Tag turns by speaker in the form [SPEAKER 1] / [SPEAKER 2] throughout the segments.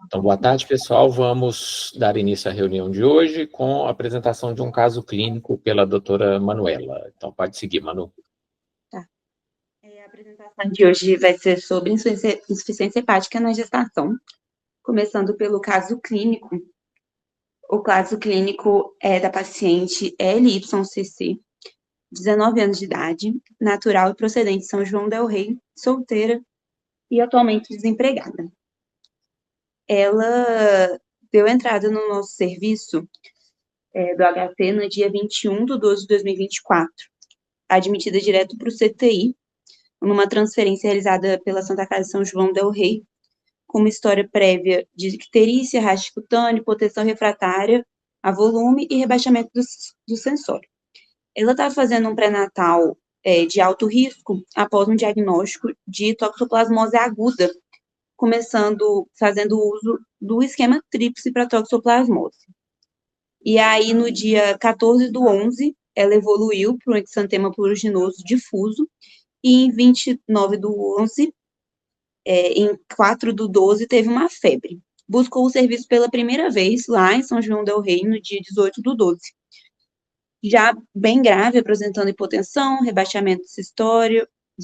[SPEAKER 1] Então, boa tarde, pessoal. Vamos dar início à reunião de hoje com a apresentação de um caso clínico pela doutora Manuela. Então, pode seguir, Manu.
[SPEAKER 2] Tá. A apresentação de hoje vai ser sobre insuficiência hepática na gestação, começando pelo caso clínico. O caso clínico é da paciente LYCC, 19 anos de idade, natural e procedente de São João del Rei, solteira e atualmente desempregada. Ela deu entrada no nosso serviço do HT no dia 21/12/2024, admitida direto para o CTI, numa transferência realizada pela Santa Casa de São João del Rei, com uma história prévia de icterícia, raste cutâneo, hipotensão refratária a volume e rebaixamento do sensório. Ela estava fazendo um pré-natal de alto risco após um diagnóstico de toxoplasmose aguda, fazendo uso do esquema tríplice para toxoplasmose. E aí, no dia 14/11, ela evoluiu para um exantema pruriginoso difuso, e em 29/11, em 4/12, teve uma febre. Buscou o serviço pela primeira vez lá em São João del Rei, no dia 18/12. Já bem grave, apresentando hipotensão, rebaixamento do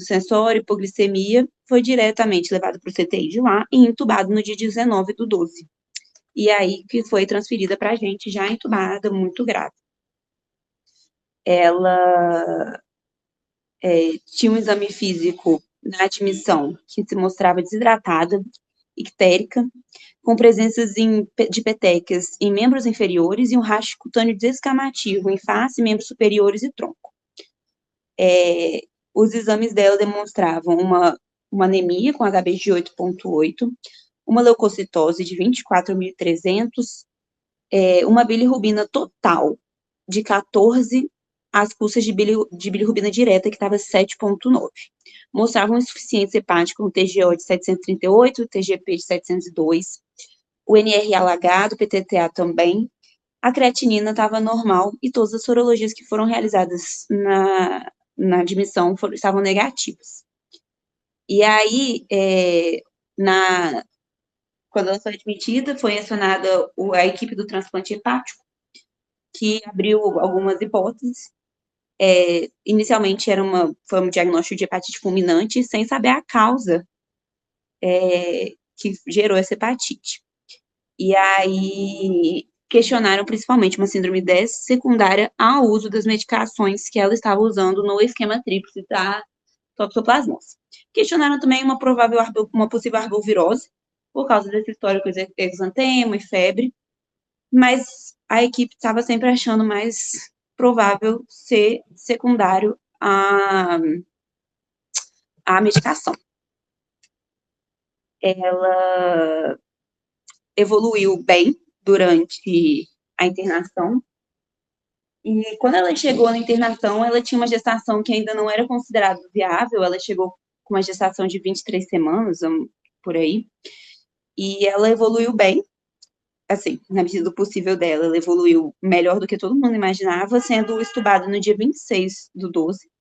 [SPEAKER 2] sensório, hipoglicemia, foi diretamente levado para o CTI de lá e entubado no dia 19/12. E aí que foi transferida para a gente, já entubada, muito grave. Ela tinha um exame físico na admissão que se mostrava desidratada, ictérica, com presenças de petecas em membros inferiores e um raste cutâneo descamativo em face, membros superiores e tronco. Os exames dela demonstravam uma anemia com HB de 8,8, uma leucocitose de 24.300, uma bilirrubina total de 14, as custas de bilirrubina direta, que estava 7,9. Mostravam insuficiência hepática com TGO de 738, TGP de 702, o NR alagado, PTTA também, a creatinina estava normal e todas as sorologias que foram realizadas na admissão estavam negativas. E aí, quando ela foi admitida, foi acionada a equipe do transplante hepático, que abriu algumas hipóteses. Inicialmente foi um diagnóstico de hepatite fulminante, sem saber a causa que gerou essa hepatite. E aí questionaram principalmente uma síndrome 10 secundária ao uso das medicações que ela estava usando no esquema tríplice da toxoplasmose. Questionaram também uma possível arbovirose, por causa desse histórico de exantema e febre, mas a equipe estava sempre achando mais provável ser secundário à medicação. Ela evoluiu bem durante a internação, e quando ela chegou na internação, ela tinha uma gestação que ainda não era considerada viável, ela chegou com uma gestação de 23 semanas, por aí, e ela evoluiu bem, assim, na medida do possível dela, ela evoluiu melhor do que todo mundo imaginava, sendo estubada no dia 26/12.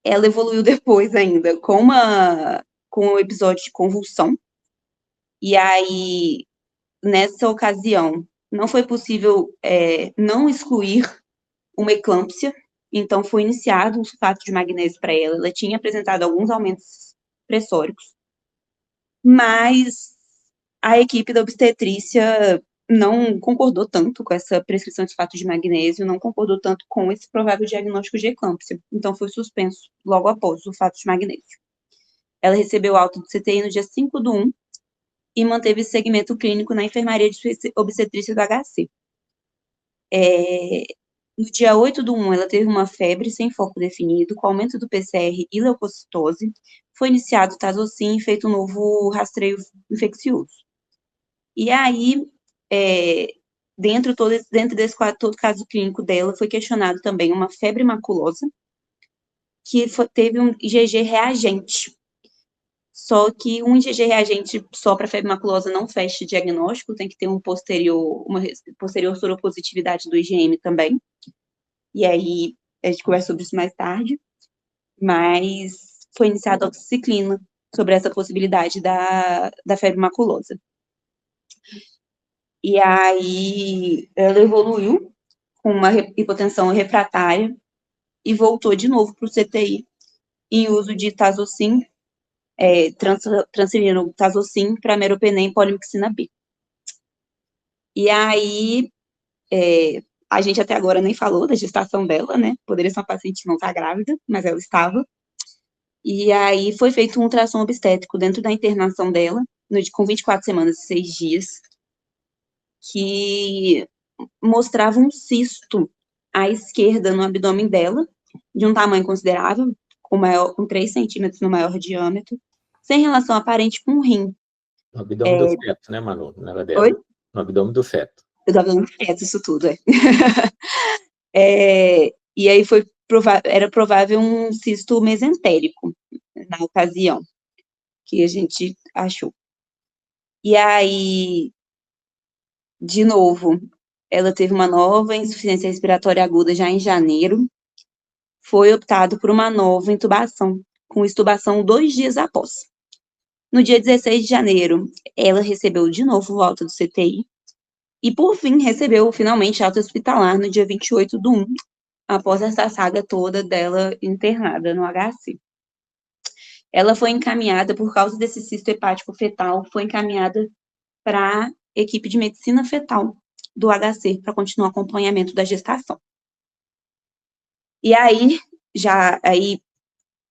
[SPEAKER 2] Ela evoluiu depois ainda com um episódio de convulsão, e aí, nessa ocasião, não foi possível não excluir uma eclâmpsia, então foi iniciado um sulfato de magnésio para ela. Ela tinha apresentado alguns aumentos pressóricos, mas a equipe da obstetrícia não concordou tanto com essa prescrição de sulfato de magnésio, não concordou tanto com esse provável diagnóstico de eclâmpsia, então foi suspenso logo após o sulfato de magnésio. Ela recebeu alta do CTI no dia 5/1 e manteve segmento clínico na enfermaria de obstetrícia do HC. No dia 8/1, ela teve uma febre sem foco definido, com aumento do PCR e leucocitose. Foi iniciado o Tazocin e feito um novo rastreio infeccioso. E aí, dentro desse quadro, todo caso clínico dela, foi questionado também uma febre maculosa, que teve um IgG reagente. Só que um IgG reagente só para febre maculosa não fecha diagnóstico, tem que ter uma posterior soropositividade do IgM também. E aí, a gente conversa sobre isso mais tarde. Mas foi iniciada a oxiciclina sobre essa possibilidade da febre maculosa. E aí, ela evoluiu com uma hipotensão refratária e voltou de novo para o CTI em uso de tazocin, transferindo tazocin para meropenem e polimixina B. E aí, a gente até agora nem falou da gestação dela, né? Poderia ser uma paciente que não está grávida, mas ela estava. E aí, foi feito um ultrassom obstétrico dentro da internação dela, com 24 semanas e 6 dias, que mostrava um cisto à esquerda no abdômen dela, de um tamanho considerável, com 3 centímetros no maior diâmetro, sem relação aparente com o rim.
[SPEAKER 1] No abdômen do feto, né, Manu? Não era dela.
[SPEAKER 2] Oi?
[SPEAKER 1] No abdômen do feto.
[SPEAKER 2] Eu tava dando feto, isso tudo, E aí era provável um cisto mesentérico, na ocasião, que a gente achou. E aí, de novo, ela teve uma nova insuficiência respiratória aguda já em janeiro. Foi optado por uma nova intubação, com extubação 2 dias após. No dia 16 de janeiro, ela recebeu de novo alta do CTI e, por fim, recebeu finalmente alta hospitalar no dia 28/1, após essa saga toda dela internada no HC. Ela foi encaminhada, por causa desse cisto hepático fetal, foi encaminhada para a equipe de medicina fetal do HC, para continuar o acompanhamento da gestação. E aí,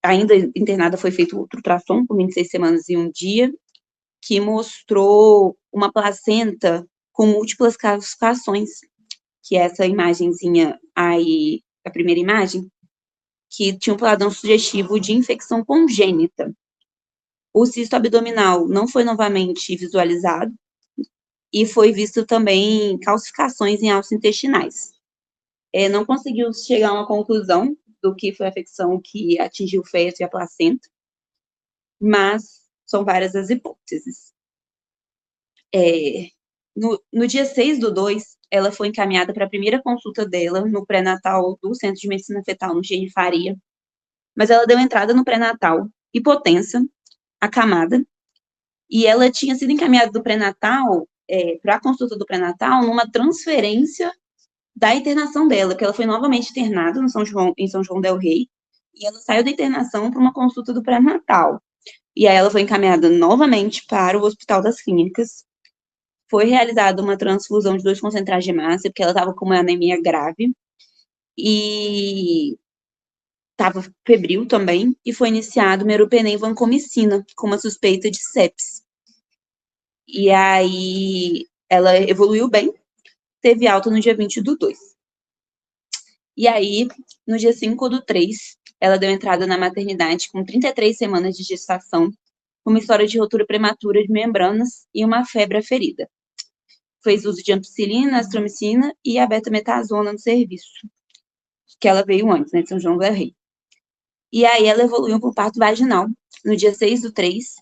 [SPEAKER 2] ainda internada, foi feito outro ultrassom, com 26 semanas e 1 dia, que mostrou uma placenta com múltiplas calcificações, que é essa imagenzinha aí, a primeira imagem, que tinha um padrão sugestivo de infecção congênita. O cisto abdominal não foi novamente visualizado e foi visto também calcificações em alços intestinais. Não conseguiu chegar a uma conclusão do que foi a infecção que atingiu o feto e a placenta, mas são várias as hipóteses. No dia 6/2, ela foi encaminhada para a primeira consulta dela no pré-natal do Centro de Medicina Fetal, no Gene Faria, mas ela deu entrada no pré-natal hipotensa, acamada, e ela tinha sido encaminhada do pré-natal para a consulta do pré-natal numa transferência da internação dela, porque ela foi novamente internada em São João del Rei, e ela saiu da internação para uma consulta do pré-natal. E aí ela foi encaminhada novamente para o Hospital das Clínicas. Foi realizada uma transfusão de 2 concentrados de hemácia, porque ela estava com uma anemia grave, e estava febril também, e foi iniciado meropenem vancomicina, com uma suspeita de sepsis. E aí ela evoluiu bem, teve alta no dia 20/2. E aí, no dia 5/3, ela deu entrada na maternidade com 33 semanas de gestação, com uma história de rotura prematura de membranas e uma febre aferida. Fez uso de ampicilina, astromicina e a betametasona no serviço, que ela veio antes, né, de São João del Rei. E aí ela evoluiu para o parto vaginal, no dia 6/3,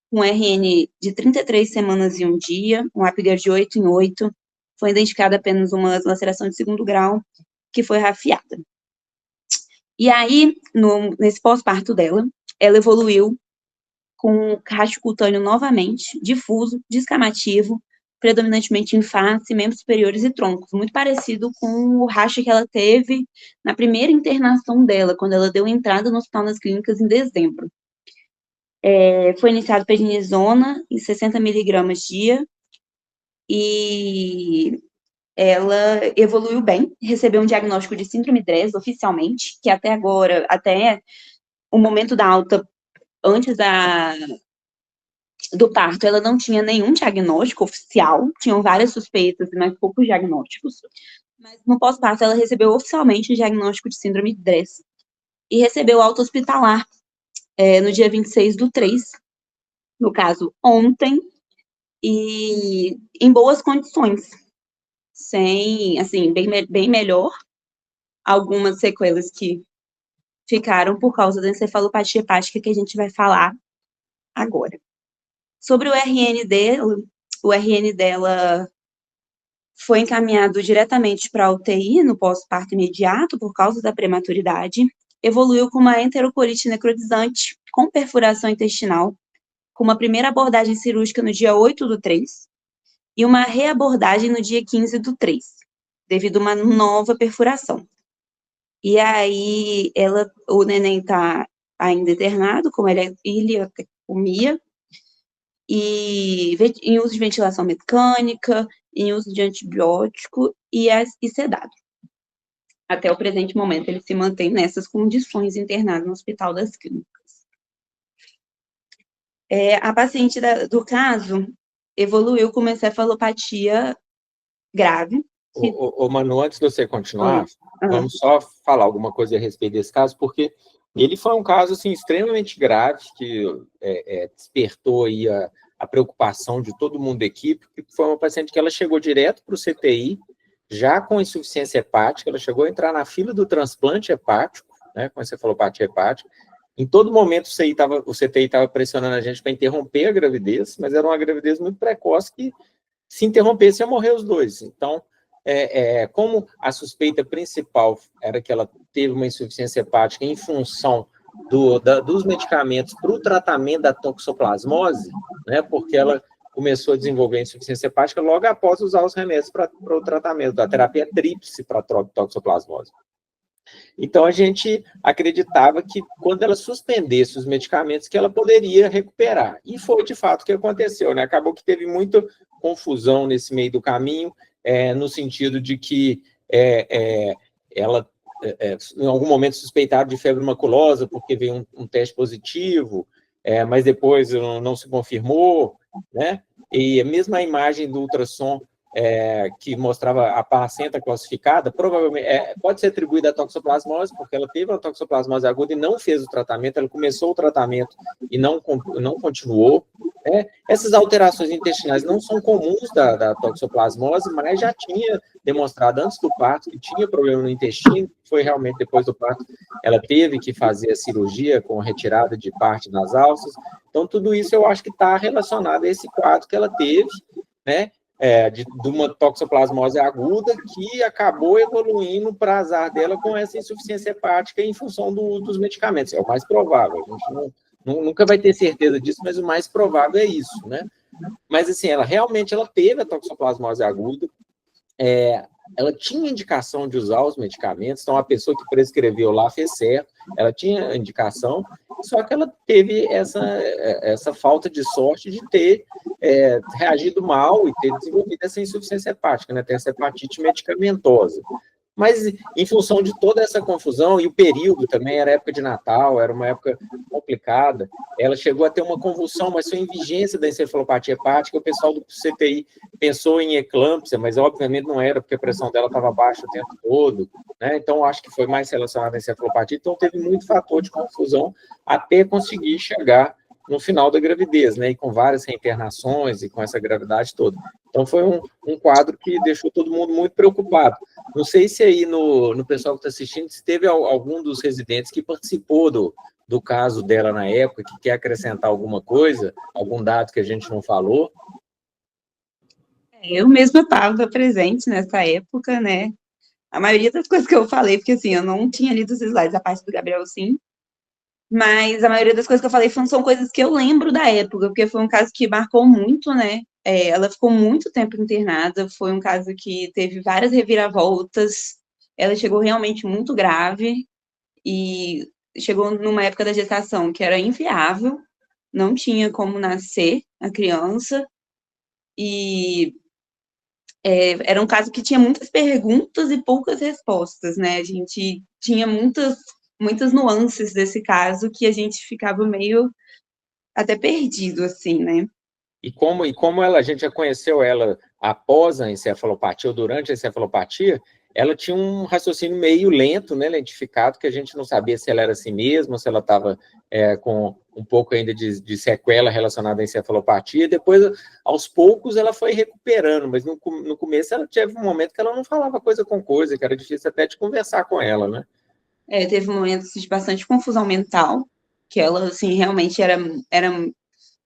[SPEAKER 2] com RN de 33 semanas e 1 dia, um Apgar de 8 em 8, foi identificada apenas uma laceração de 2º grau, que foi rafiada. E aí, nesse pós-parto dela, ela evoluiu com racho cutâneo novamente, difuso, descamativo, predominantemente em face, membros superiores e troncos, muito parecido com o racho que ela teve na primeira internação dela, quando ela deu entrada no Hospital das Clínicas em dezembro. Foi iniciado prednisona em 60 mg dia, e ela evoluiu bem, recebeu um diagnóstico de síndrome DRESS oficialmente, que até agora, até o momento da alta, antes do parto, ela não tinha nenhum diagnóstico oficial, tinham várias suspeitas, mas poucos diagnósticos. Mas no pós-parto, ela recebeu oficialmente o diagnóstico de síndrome de DRESS e recebeu alta hospitalar no dia 26/3, no caso, ontem, e em boas condições, sem, assim, bem melhor, algumas sequelas que ficaram por causa da encefalopatia hepática, que a gente vai falar agora. Sobre o RN dela foi encaminhado diretamente para a UTI no pós-parto imediato, por causa da prematuridade, evoluiu com uma enterocolite necrotizante com perfuração intestinal, com uma primeira abordagem cirúrgica no dia 8/3 e uma reabordagem no dia 15/3, devido a uma nova perfuração. E aí, o neném está ainda internado, com ileotomia, e em uso de ventilação mecânica, em uso de antibiótico e sedado. Até o presente momento, ele se mantém nessas condições internado no Hospital das Clínicas. A paciente do caso evoluiu com uma encefalopatia grave.
[SPEAKER 1] Manu, antes de você continuar, vamos só falar alguma coisa a respeito desse caso, porque ele foi um caso assim, extremamente grave, que despertou aí a preocupação de todo mundo da equipe, porque foi uma paciente que ela chegou direto para o CTI, já com insuficiência hepática, ela chegou a entrar na fila do transplante hepático, né, com encefalopatia hepática. Em todo momento o CTI estava pressionando a gente para interromper a gravidez, mas era uma gravidez muito precoce que, se interrompesse, ia morrer os dois. Então, como a suspeita principal era que ela teve uma insuficiência hepática em função dos medicamentos para o tratamento da toxoplasmose, né, porque ela começou a desenvolver insuficiência hepática logo após usar os remédios para o tratamento da terapia tríplice para toxoplasmose. Então, a gente acreditava que, quando ela suspendesse os medicamentos, que ela poderia recuperar. E foi, de fato, o que aconteceu, né? Acabou que teve muita confusão nesse meio do caminho, no sentido de que ela, em algum momento, suspeitaram de febre maculosa, porque veio um teste positivo, mas depois não se confirmou, né? E mesmo a imagem do ultrassom que mostrava a placenta classificada, provavelmente pode ser atribuída à toxoplasmose, porque ela teve uma toxoplasmose aguda e não fez o tratamento, ela começou o tratamento e não continuou. Essas alterações intestinais não são comuns da toxoplasmose, mas já tinha demonstrado antes do parto que tinha problema no intestino, foi realmente depois do parto, ela teve que fazer a cirurgia com retirada de parte das alças. Então, tudo isso eu acho que está relacionado a esse quadro que ela teve, né? De uma toxoplasmose aguda que acabou evoluindo para azar dela com essa insuficiência hepática em função dos medicamentos. É o mais provável. A gente nunca vai ter certeza disso, mas o mais provável é isso, né? Mas, assim, ela realmente teve a toxoplasmose aguda, ela tinha indicação de usar os medicamentos, então a pessoa que prescreveu lá fez certo, ela tinha indicação, só que ela teve essa falta de sorte de ter reagido mal e ter desenvolvido essa insuficiência hepática, né, ter essa hepatite medicamentosa. Mas, em função de toda essa confusão, e o período também, era época de Natal, era uma época complicada, ela chegou a ter uma convulsão, mas foi em vigência da encefalopatia hepática, o pessoal do CTI pensou em eclâmpsia, mas obviamente não era, porque a pressão dela estava baixa o tempo todo, né? Então acho que foi mais relacionado à encefalopatia, então teve muito fator de confusão até conseguir chegar no final da gravidez, né? E com várias reinternações e com essa gravidade toda. Então foi um quadro que deixou todo mundo muito preocupado. Não sei se aí no pessoal que está assistindo, se teve algum dos residentes que participou do caso dela na época, que quer acrescentar alguma coisa, algum dado que a gente não falou.
[SPEAKER 2] Eu mesma estava presente nessa época, né? A maioria das coisas que eu falei, porque assim, eu não tinha lido os slides, a parte do Gabriel sim, mas a maioria das coisas que eu falei são coisas que eu lembro da época, porque foi um caso que marcou muito, né? Ela ficou muito tempo internada, foi um caso que teve várias reviravoltas, ela chegou realmente muito grave, e chegou numa época da gestação que era inviável, não tinha como nascer a criança, e era um caso que tinha muitas perguntas e poucas respostas, né? A gente tinha muitas nuances desse caso que a gente ficava meio até perdido, assim, né?
[SPEAKER 1] E como a gente já conheceu ela após a encefalopatia ou durante a encefalopatia, ela tinha um raciocínio meio lento, né, lentificado, que a gente não sabia se ela era assim mesmo, se ela estava com um pouco ainda de sequela relacionada à encefalopatia. Depois, aos poucos, ela foi recuperando, mas no começo ela teve um momento que ela não falava coisa com coisa, que era difícil até de conversar com ela, né?
[SPEAKER 2] Teve momentos de bastante confusão mental, que ela, assim, realmente era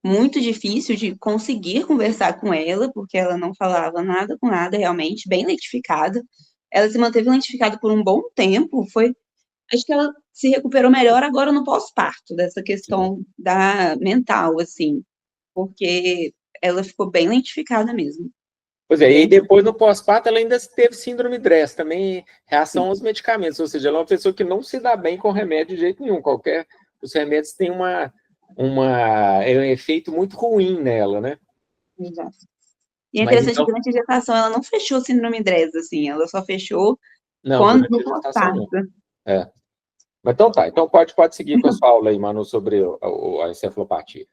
[SPEAKER 2] muito difícil de conseguir conversar com ela, porque ela não falava nada com nada, realmente, bem lentificada. Ela se manteve lentificada por um bom tempo, foi acho que ela se recuperou melhor agora no pós-parto, dessa questão da mental, assim, porque ela ficou bem lentificada mesmo.
[SPEAKER 1] Pois é, e depois no pós-parto ela ainda teve síndrome DRESS, também reação aos medicamentos, ou seja, ela é uma pessoa que não se dá bem com remédio de jeito nenhum, os remédios têm um efeito muito ruim nela, né?
[SPEAKER 2] Exato. E é
[SPEAKER 1] Mas
[SPEAKER 2] interessante que
[SPEAKER 1] então,
[SPEAKER 2] durante a gestação ela não fechou síndrome DRESS, assim, ela só fechou
[SPEAKER 1] não,
[SPEAKER 2] quando
[SPEAKER 1] durante
[SPEAKER 2] no
[SPEAKER 1] a gestação não.
[SPEAKER 2] pós-parto.
[SPEAKER 1] É. Mas então tá, então pode seguir com a sua aula aí, Manu, sobre a encefalopatia.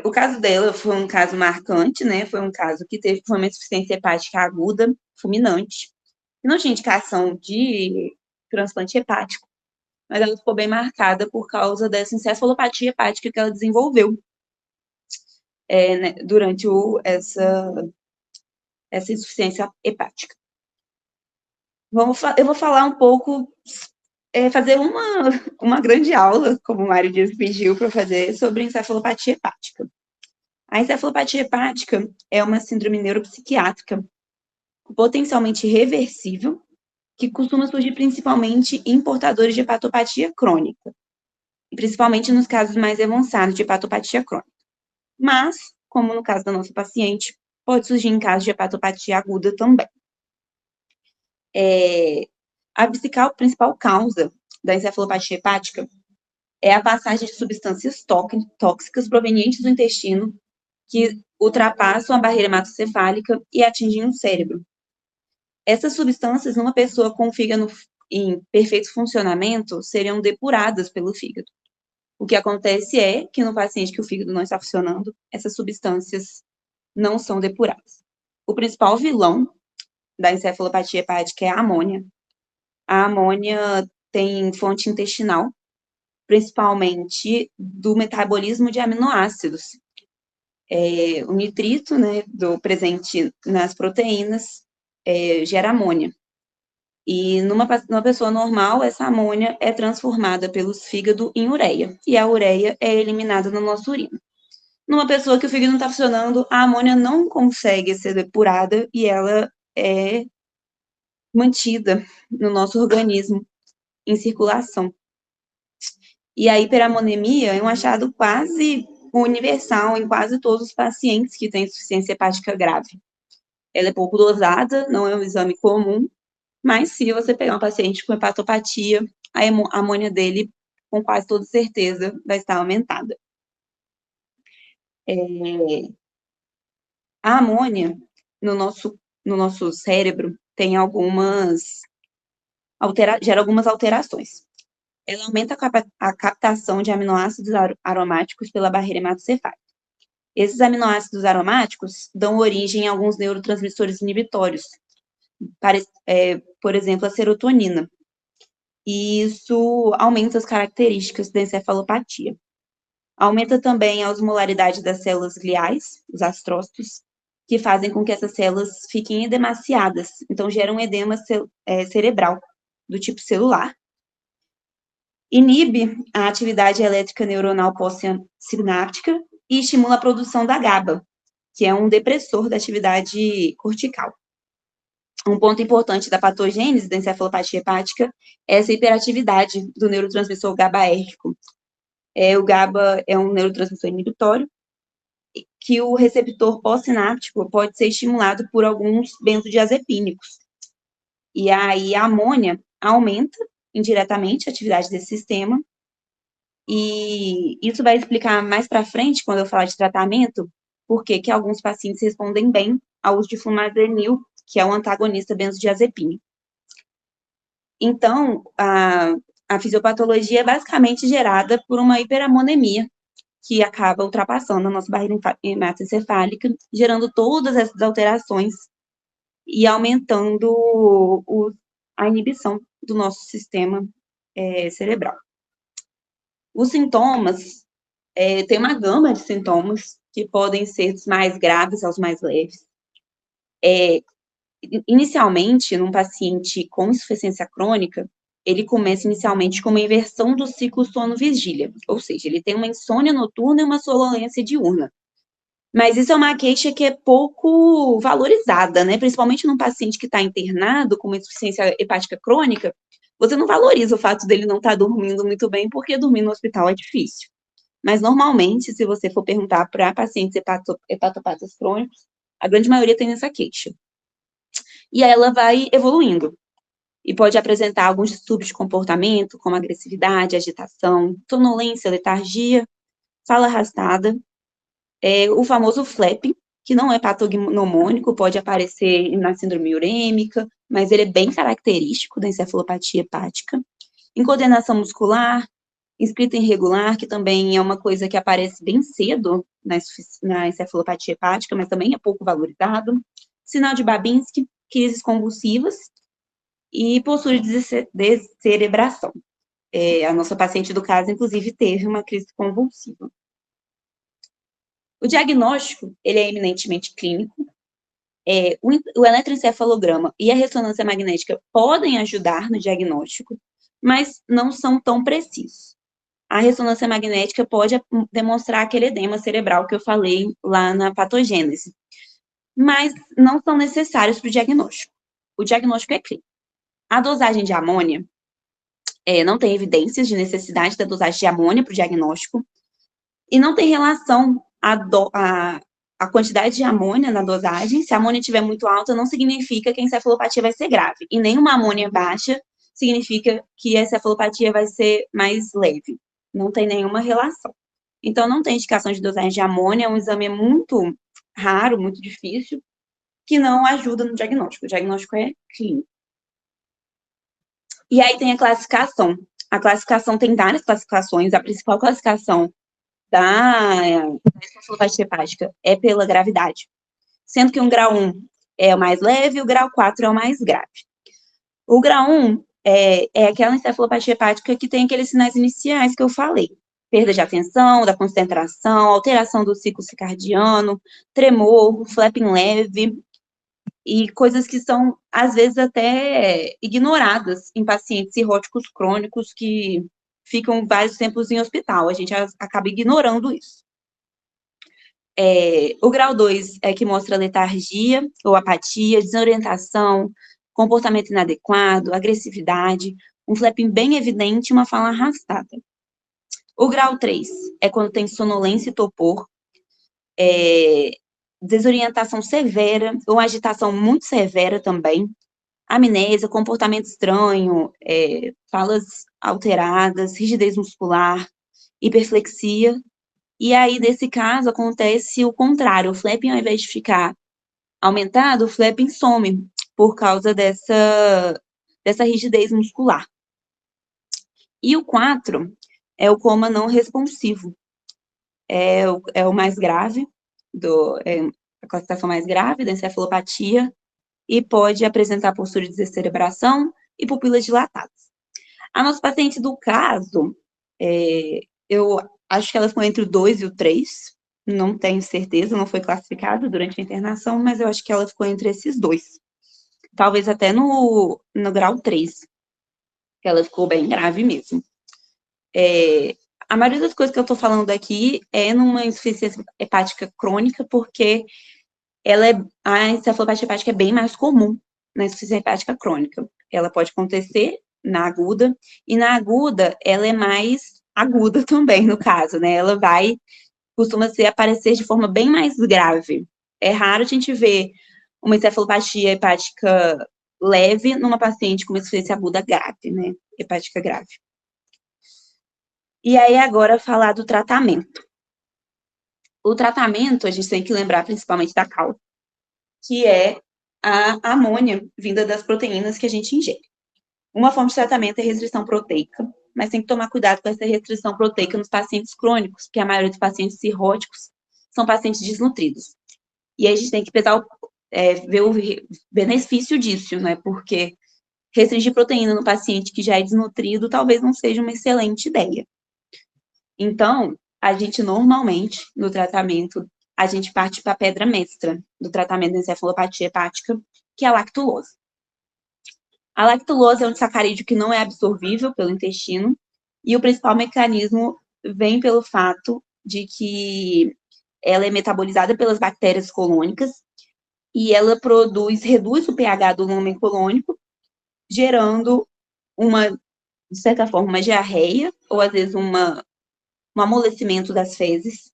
[SPEAKER 2] O caso dela foi um caso marcante, né? Foi um caso que foi uma insuficiência hepática aguda, fulminante, que não tinha indicação de transplante hepático, mas ela ficou bem marcada por causa dessa encefalopatia hepática que ela desenvolveu né, durante essa insuficiência hepática. Eu vou falar um pouco, fazer uma grande aula, como o Mário Dias pediu para fazer, sobre encefalopatia hepática. A encefalopatia hepática é uma síndrome neuropsiquiátrica potencialmente reversível, que costuma surgir principalmente em portadores de hepatopatia crônica, e principalmente nos casos mais avançados de hepatopatia crônica. Mas, como no caso da nossa paciente, pode surgir em casos de hepatopatia aguda também. A principal causa da encefalopatia hepática é a passagem de substâncias tóxicas provenientes do intestino que ultrapassam a barreira hematocefálica e atingem o cérebro. Essas substâncias, numa pessoa com o fígado em perfeito funcionamento, seriam depuradas pelo fígado. O que acontece é que no paciente que o fígado não está funcionando, essas substâncias não são depuradas. O principal vilão da encefalopatia hepática é a amônia. A amônia tem fonte intestinal, principalmente do metabolismo de aminoácidos. O nitrito, né, presente nas proteínas, gera amônia. E numa pessoa normal, essa amônia é transformada pelos fígados em ureia, e a ureia é eliminada na nossa urina. Numa pessoa que o fígado não está funcionando, a amônia não consegue ser depurada e ela é mantida no nosso organismo em circulação. E a hiperamonemia é um achado quase universal em quase todos os pacientes que têm insuficiência hepática grave. Ela é pouco dosada, não é um exame comum, mas se você pegar um paciente com hepatopatia, a amônia dele, com quase toda certeza, vai estar aumentada. A amônia, no nosso cérebro, tem gera algumas alterações. Ela aumenta a captação de aminoácidos aromáticos pela barreira hematocefálica. Esses aminoácidos aromáticos dão origem a alguns neurotransmissores inibitórios, por exemplo, a serotonina. E isso aumenta as características da encefalopatia. Aumenta também a osmolaridade das células gliais, os astrócitos, que fazem com que essas células fiquem edemaciadas, então gera um edema cerebral, do tipo celular. Inibe a atividade elétrica neuronal pós-sináptica e estimula a produção da GABA, que é um depressor da atividade cortical. Um ponto importante da patogênese da encefalopatia hepática é essa hiperatividade do neurotransmissor GABAérgico. O GABA é um neurotransmissor inibitório, que o receptor pós-sináptico pode ser estimulado por alguns benzodiazepínicos. E aí a amônia aumenta indiretamente a atividade desse sistema, e isso vai explicar mais para frente, quando eu falar de tratamento, por que alguns pacientes respondem bem ao uso de flumazenil, que é um antagonista benzodiazepínico. Então, a fisiopatologia é basicamente gerada por uma hiperamonemia, que acaba ultrapassando a nossa barreira hematoencefálica, gerando todas essas alterações e aumentando a inibição do nosso sistema cerebral. Os sintomas, tem uma gama de sintomas que podem ser dos mais graves aos mais leves. Inicialmente, num paciente com insuficiência crônica, ele começa inicialmente com uma inversão do ciclo sono-vigília, ou seja, ele tem uma insônia noturna e uma sonolência diurna. Mas isso é uma queixa que é pouco valorizada, né? Principalmente num paciente que está internado com uma insuficiência hepática crônica, você não valoriza o fato dele não estar dormindo muito bem, porque dormir no hospital é difícil. Mas, normalmente, se você for perguntar para pacientes hepatopatas crônicos, a grande maioria tem essa queixa. E aí ela vai evoluindo. E pode apresentar alguns distúrbios de comportamento, como agressividade, agitação, sonolência, letargia, fala arrastada, o famoso flap, que não é patognomônico, pode aparecer na síndrome urêmica, mas ele é bem característico da encefalopatia hepática. Incoordenação muscular, escrita irregular, que também é uma coisa que aparece bem cedo na encefalopatia hepática, mas também é pouco valorizado. Sinal de Babinski, crises convulsivas e postura de descerebração. A nossa paciente do caso, inclusive, teve uma crise convulsiva. O diagnóstico, ele é eminentemente clínico. O eletroencefalograma e a ressonância magnética podem ajudar no diagnóstico, mas não são tão precisos. A ressonância magnética pode demonstrar aquele edema cerebral que eu falei lá na patogênese, mas não são necessários para o diagnóstico. O diagnóstico é clínico. A dosagem de amônia, não tem evidências de necessidade da dosagem de amônia para o diagnóstico, e não tem relação a quantidade de amônia na dosagem. Se a amônia estiver muito alta, não significa que a encefalopatia vai ser grave, e nem uma amônia baixa significa que a encefalopatia vai ser mais leve. Não tem nenhuma relação. Então, não tem indicação de dosagem de amônia, é um exame muito raro, muito difícil, que não ajuda no diagnóstico. O diagnóstico é clínico. E aí tem a classificação. A classificação tem várias classificações. A principal classificação da encefalopatia hepática é pela gravidade, sendo que o grau 1 é o mais leve e o grau 4 é o mais grave. O grau 1 é aquela encefalopatia hepática que tem aqueles sinais iniciais que eu falei. Perda de atenção, da concentração, alteração do ciclo circadiano, tremor, flapping leve, e coisas que são, às vezes, até ignoradas em pacientes cirróticos crônicos que ficam vários tempos em hospital. A gente acaba ignorando isso. O grau 2 é que mostra letargia ou apatia, desorientação, comportamento inadequado, agressividade, um flapping bem evidente e uma fala arrastada. O grau 3 é quando tem sonolência e torpor, desorientação severa ou agitação muito severa também, amnésia, comportamento estranho, falas alteradas, rigidez muscular, hiperflexia. E aí, nesse caso, acontece o contrário. O flapping, ao invés de ficar aumentado, o flapping some por causa dessa rigidez muscular. E o 4 é o coma não responsivo. É o mais grave, a classificação mais grave da encefalopatia, e pode apresentar postura de descerebração e pupilas dilatadas. A nossa paciente do caso, eu acho que ela ficou entre o 2 e o 3, não tenho certeza, não foi classificada durante a internação, mas eu acho que ela ficou entre esses dois. Talvez até no grau 3, que ela ficou bem grave mesmo. A maioria das coisas que eu tô falando aqui é numa insuficiência hepática crônica, porque a encefalopatia hepática é bem mais comum na insuficiência hepática crônica. Ela pode acontecer na aguda, e na aguda ela é mais aguda também, no caso, né? Ela costuma aparecer de forma bem mais grave. É raro a gente ver uma encefalopatia hepática leve numa paciente com uma insuficiência aguda grave, né? Hepática grave. E aí, agora, falar do tratamento. O tratamento, a gente tem que lembrar principalmente da cal, que é a amônia vinda das proteínas que a gente ingere. Uma forma de tratamento é restrição proteica, mas tem que tomar cuidado com essa restrição proteica nos pacientes crônicos, porque a maioria dos pacientes cirróticos são pacientes desnutridos. E aí a gente tem que ver o benefício disso, né? Porque restringir proteína no paciente que já é desnutrido talvez não seja uma excelente ideia. Então, a gente normalmente, no tratamento, a gente parte para a pedra mestra do tratamento da encefalopatia hepática, que é a lactulose. A lactulose é um sacarídeo que não é absorvível pelo intestino, e o principal mecanismo vem pelo fato de que ela é metabolizada pelas bactérias colônicas, e ela reduz o pH do lumen colônico, gerando de certa forma, uma diarreia, ou às vezes um amolecimento das fezes,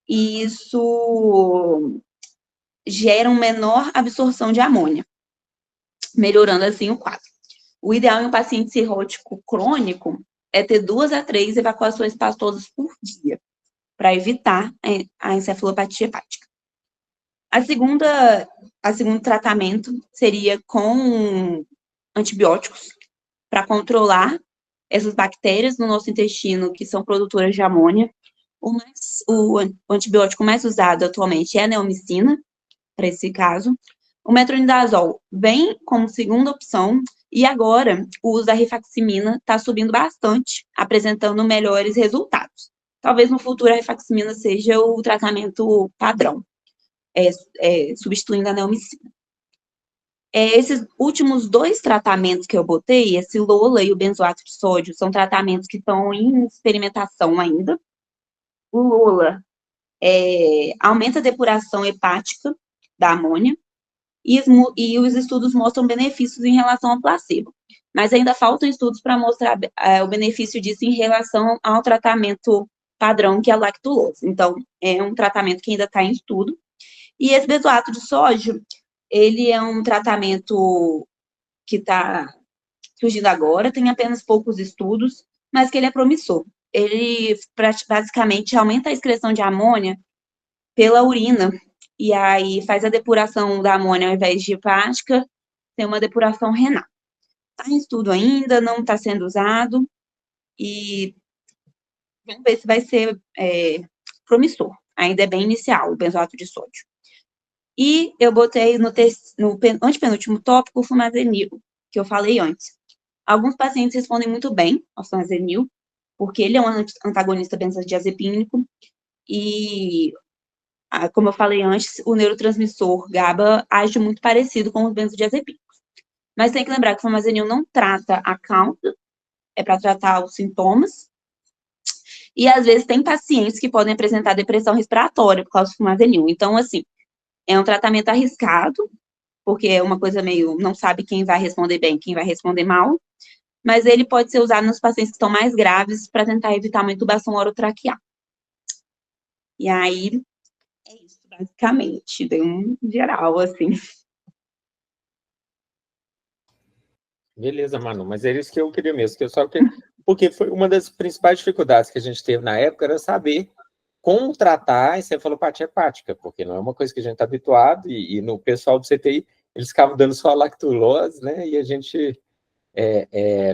[SPEAKER 2] e isso gera uma menor absorção de amônia, melhorando assim o quadro. O ideal em um paciente cirrótico crônico é ter 2 a 3 evacuações pastosas por dia, para evitar a encefalopatia hepática. A segundo tratamento seria com antibióticos, para controlar essas bactérias no nosso intestino que são produtoras de amônia. O antibiótico mais usado atualmente é a neomicina, para esse caso. O metronidazol vem como segunda opção, e agora o uso da rifaximina está subindo bastante, apresentando melhores resultados. Talvez no futuro a rifaximina seja o tratamento padrão, substituindo a neomicina. Esses últimos 2 tratamentos que eu botei, esse Lola e o benzoato de sódio, são tratamentos que estão em experimentação ainda. O Lola aumenta a depuração hepática da amônia, e os estudos mostram benefícios em relação ao placebo. Mas ainda faltam estudos para mostrar o benefício disso em relação ao tratamento padrão, que é a lactulose. Então, é um tratamento que ainda está em estudo. E esse benzoato de sódio, ele é um tratamento que está surgindo agora, tem apenas poucos estudos, mas que ele é promissor. Ele basicamente aumenta a excreção de amônia pela urina, e aí faz a depuração da amônia ao invés de hepática, tem uma depuração renal. Está em estudo ainda, não está sendo usado, e vamos ver se vai ser promissor. Ainda é bem inicial o benzoato de sódio. E eu botei no antepenúltimo tópico o flumazenil, que eu falei antes. Alguns pacientes respondem muito bem ao flumazenil, porque ele é um antagonista benzodiazepínico, e, como eu falei antes, o neurotransmissor GABA age muito parecido com os benzodiazepínicos. Mas tem que lembrar que o flumazenil não trata a causa, é para tratar os sintomas, e às vezes tem pacientes que podem apresentar depressão respiratória por causa do flumazenil. Então, assim, é um tratamento arriscado, porque é uma coisa meio, não sabe quem vai responder bem, quem vai responder mal, mas ele pode ser usado nos pacientes que estão mais graves para tentar evitar uma intubação orotraqueal. E aí, é isso, basicamente, deu um geral, assim.
[SPEAKER 1] Beleza, Manu, mas era isso que eu queria mesmo, porque foi uma das principais dificuldades que a gente teve na época, era saber como tratar a encefalopatia hepática, porque não é uma coisa que a gente está habituado, e no pessoal do CTI, eles ficavam dando só lactulose, né, e a gente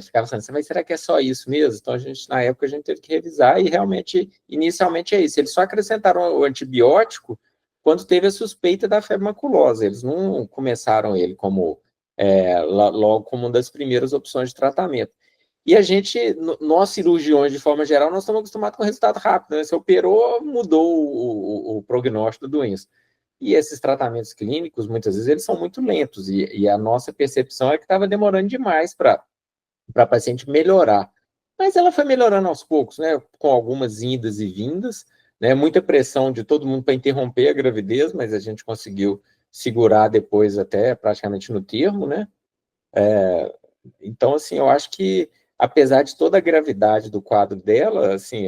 [SPEAKER 1] ficava pensando, mas será que é só isso mesmo? Então, na época, a gente teve que revisar, e realmente, inicialmente é isso. Eles só acrescentaram o antibiótico quando teve a suspeita da febre maculosa. Eles não começaram ele logo como uma das primeiras opções de tratamento. E a gente, nós cirurgiões, de forma geral, nós estamos acostumados com resultado rápido, né? Você operou, mudou o prognóstico da doença. E esses tratamentos clínicos, muitas vezes, eles são muito lentos, e a nossa percepção é que estava demorando demais para a paciente melhorar. Mas ela foi melhorando aos poucos, né? Com algumas indas e vindas, né? Muita pressão de todo mundo para interromper a gravidez, mas a gente conseguiu segurar depois até praticamente no termo, né? Então, assim, eu acho que, apesar de toda a gravidade do quadro dela, assim,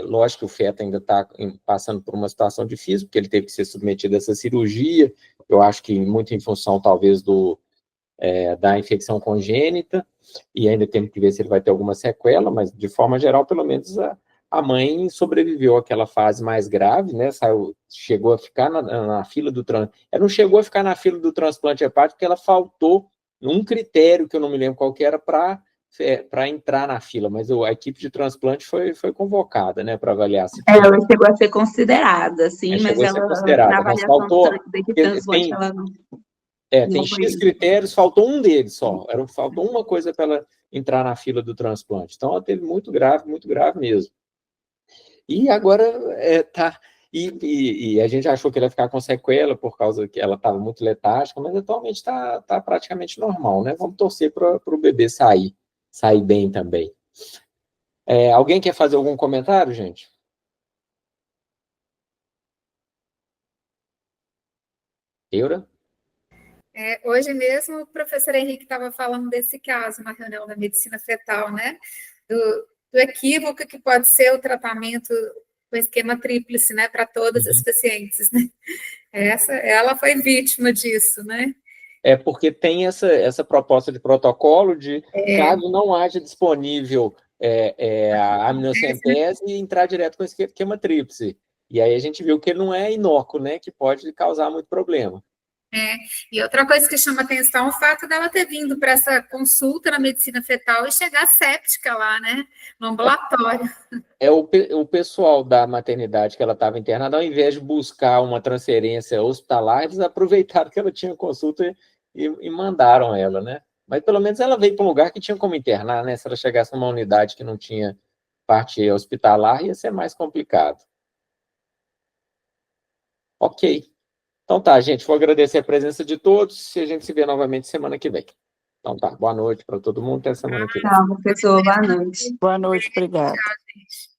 [SPEAKER 1] lógico que o feto ainda está passando por uma situação difícil, porque ele teve que ser submetido a essa cirurgia, eu acho que muito em função, talvez, da infecção congênita, e ainda temos que ver se ele vai ter alguma sequela, mas, de forma geral, pelo menos, a mãe sobreviveu àquela fase mais grave, né, chegou a ficar na fila do transplante, ela não chegou a ficar na fila do transplante hepático, porque ela faltou um critério, que eu não me lembro qual que era, para entrar na fila, mas a equipe de transplante foi convocada, né, para avaliar se tinha.
[SPEAKER 2] Ela chegou a ser considerada, sim, mas ela, na avaliação da equipe de transplante, ela não...
[SPEAKER 1] Tem X critérios, faltou um deles só. Faltou uma coisa para ela entrar na fila do transplante. Então, ela teve muito grave mesmo. E agora E a gente achou que ele ia ficar com sequela por causa que ela estava muito letárgica, mas atualmente está praticamente normal, né? Vamos torcer para o bebê sair bem também. Alguém quer fazer algum comentário, gente? Eura?
[SPEAKER 3] Hoje mesmo o professor Henrique estava falando desse caso, uma reunião da medicina fetal, né? Do equívoco que pode ser o tratamento com esquema tríplice, né? Para todas as pacientes, né? Ela foi vítima disso, né?
[SPEAKER 1] Porque tem essa proposta de protocolo de, caso não haja disponível a aminocentese, entrar direto com esse esquema tríplice. E aí a gente viu que ele não é inócuo, né? Que pode causar muito problema.
[SPEAKER 3] E outra coisa que chama atenção é o fato dela ter vindo para essa consulta na medicina fetal e chegar séptica lá, né? No ambulatório.
[SPEAKER 1] O pessoal da maternidade que ela estava internada, ao invés de buscar uma transferência hospitalar, eles aproveitaram que ela tinha consulta e mandaram ela, né? Mas pelo menos ela veio para um lugar que tinha como internar, né? Se ela chegasse numa unidade que não tinha parte hospitalar, ia ser mais complicado. Ok. Então tá, gente, vou agradecer a presença de todos e a gente se vê novamente semana que vem. Então tá, boa noite para todo mundo, até semana que vem.
[SPEAKER 2] Tchau, professor, boa noite.
[SPEAKER 4] Boa noite, obrigado.
[SPEAKER 3] Tchau, gente.